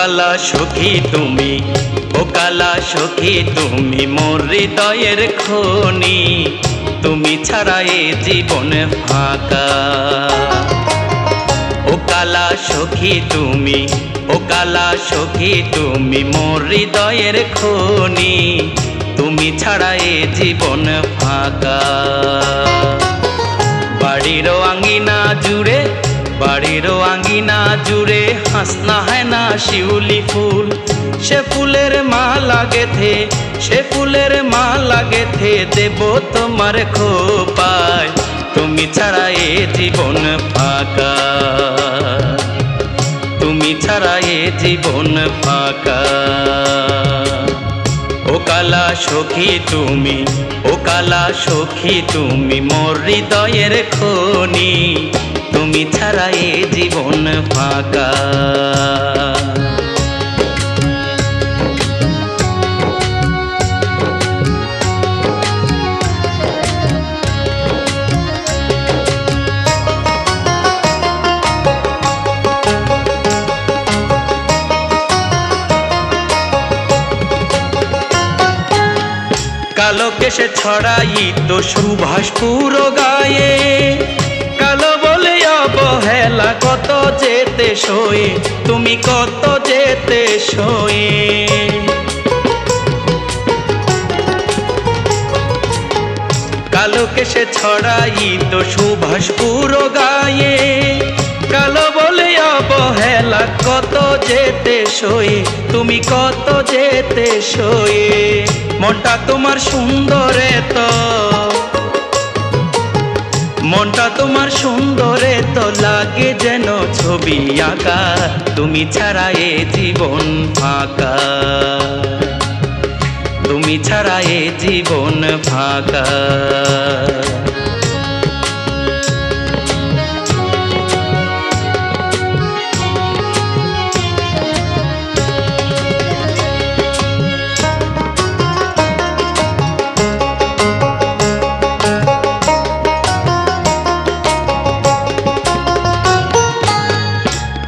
কালা সখী তুমি, ও কালা সখী তুমি মোর হৃদয়ের খনি, তুমি ছাড়া এ জীবন ফাঁকা। ও কালা সখী তুমি, ও কালা সখী তুমি মোর হৃদয়ের খনি, তুমি ছাড়া এ জীবন ফাঁকা। বাড়ির আঙ্গিনা জুড়ে, বাড়ির আঙ্গিনা জুড়ে হাসনা হয় না শিউলি ফুল, সে ফুলের মালা গেথে, সে ফুলের মালা গেথে দেব তোমার খোপায়, তুমি ছাড়া এ জীবন ফাঁকা, তুমি ছাড়া এ জীবন ফাঁকা। ও কালা সখী তুমি, ও কালা সখী তুমি মোর হৃদয়ের খনি, তুমি ছাড়া এ জীবন ফাঁকা। কালো কেশে ছড়াই তো সুভাষ পুরো গায়ে, কালো বলে অবহেলা কত যেতে সয়ে, তুমি কত যেতে সয়ে। কালো কেশে ছড়াই তো সুভাষ পুরো গায়ে, কালো বলে অবহেলা কত যেতে সয়ে, তুমি কত যেতে সয়ে। মনটা তোমার সুন্দরে তো, মনটা তোমার সুন্দরে তো লাগে যেন ছবি আঁকা, তুমি ছাড়া এ জীবন ফাঁকা, তুমি ছাড়া এ জীবন ফাঁকা।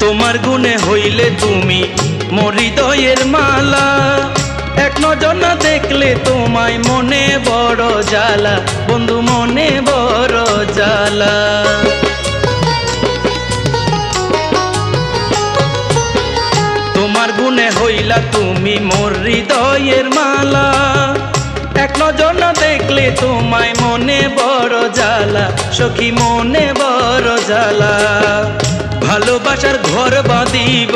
তোমার গুণে হইলে তুমি মোর হৃদয়ের মালা, এক নজর না দেখলে তোমায় মনে বড় জ্বালা, বন্ধু মনে বড় জ্বালা। তোমার গুণে হইলা তুমি মোর হৃদয়ের মালা, এক নজর না দেখলে তোমায় মনে বড় জ্বালা, সখী মনে বড় জ্বালা। ভালোবাসার ঘর বাঁধিব,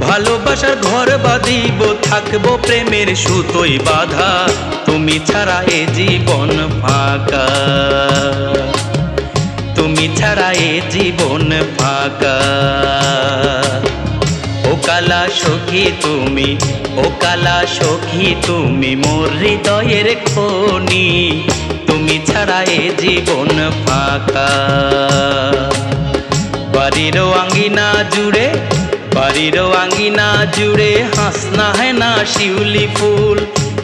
ভালোবাসার ঘর বাঁধিব, থাকবো প্রেমের সুতোয় বাঁধা, তুমি ছাড়া এ জীবন ফাঁকা, তুমি ছাড়া এ জীবন ফাঁকা। ও কালা সখী তুমি, ও কালা সখী তুমি মোর হৃদয়ের খনি, তুমি ছাড়া এ জীবন ফাঁকা। বাড়ির আঙ্গিনা জুড়ে, বাড়ির আঙ্গিনা জুড়ে হাসনা হয় না শিউলি ফুল,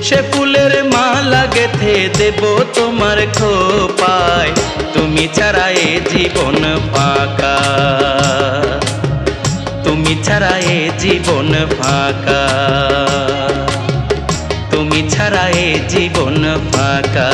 সে ফুলের মালা গেথে দেব তোমার খোপায়, তুমি ছাড়া এ জীবন ফাঁকা, তুমি ছাড়া এ জীবন ফাঁকা, তুমি ছাড়া এ জীবন ফাঁকা।